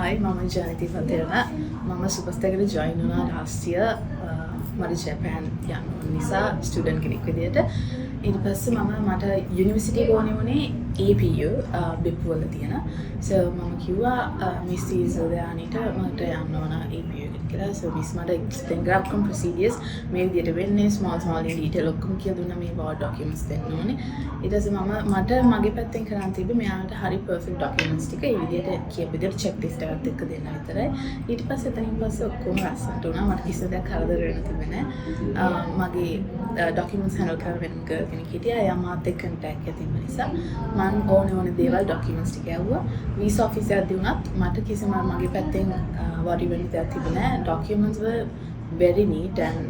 Hi, Mama Janity Paterna. Mama Superstar join last year. මට ජපාන් යන්න නිසා ස්ටුඩන්ට් කෙනෙක් විදියට ඊට පස්සේ මම මට යුනිවර්සිටි එක ඕනේ වුණේ APU බිප් වල තියෙන so මම කිව්වා මිස් ඉසෝදානිට මට යන්න ඕන APU එකට කියලා so මිස් මට එක්ස්ප්ලেইন කරා ඔක්කොම ප්‍රොසීඩියර්ස් මේ විදියට වෙන්නේ small in detail ඔක්කොම කියලා දුන්නා මේ බෝඩ් ඩොකියුමන්ට්ස් දෙන්න ඕනේ ඊට පස්සේ මට මගේ පැත්තෙන් කරන් තිබ්බේ මෙයාට හරි පර්ෆෙක්ට් ඩොකියුමන්ට්ස් ටික ඒ විදියට කියපු විදියට චෙක් ලිස්ට් එකක් එක්ක දෙන්න විතරයි ඊට පස්සේ එතනින් පස්සේ ඔක්කොම රසන්ට උනා මට කිසිම දෙයක් කරදර වෙන්න තිබෙන්නේ මගේ ඩොකියුමන්ට්ස් හැන්ඩල් කරන වෙන කෙනෙක් හිටියා එයා මාත් එක්ක කන්ටැක්ට් එක තිබ්බ නිසා මම ඕනේ දේවල් ඩොකියුමන්ට්ස් ටික ඇව්වා වීසා ඔෆිස් එකක් දුන්නත් මට කිසිම මගේ පැත්තෙන් වරි වෙන්න දෙයක් තිබුණේ නැහැ documents were very neat and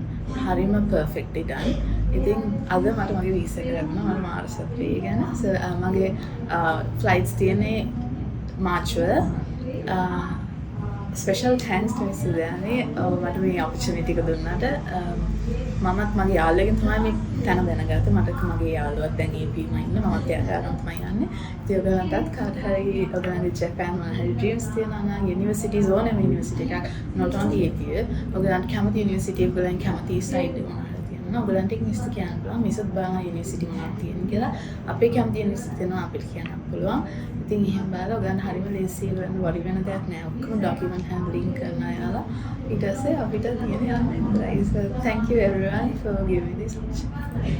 හරිම perfectly done ඉතින් අද මට මගේ වීසා එක ලැබුණා මම මාර්ච් 3 ගැන so මගේ ෆ්ලයිට්ස් තියෙන්නේ මාර්ච් වල special thanks to Miss Sudhani මට මේ opportunity එක දුන්නාට මමත් මගේ යාළුවෙක්ගෙන් තමයි මේ තැන දැනගත්තේ මට මගේ යාළුවක් දැන් AP ම ඉන්න මමත් එයාට තමයි යන්නේ ඉතින් ඔයගලන්ටත් කාට හරි ඔයගලන්ගේ ජපාන් වල හරි dreams තියෙනවා නම් universities ඕනෙම university එකක් not only AP ඔයගලන්ට කැමති university එකක් ඔයගලන් කැමති side එක මොනවද තියෙනවා ඔයගලන්ට මිස්ට කියන්න පුළුවන් මිසත් බලන university මොනවද තියෙන කියලා අපේ කැමති university තියෙනවා අපිට කියන්න පුළුවන් ඉතින් එහෙම බලලා ඔයගලන් හරිම ලේසියි වෙන වරි වෙන දෙයක් නෑ ඔක්කොම document handling කරන අයලා ඊට පස්සේ අපිට තියෙන යන්නේ so thank you everyone for giving this opportunity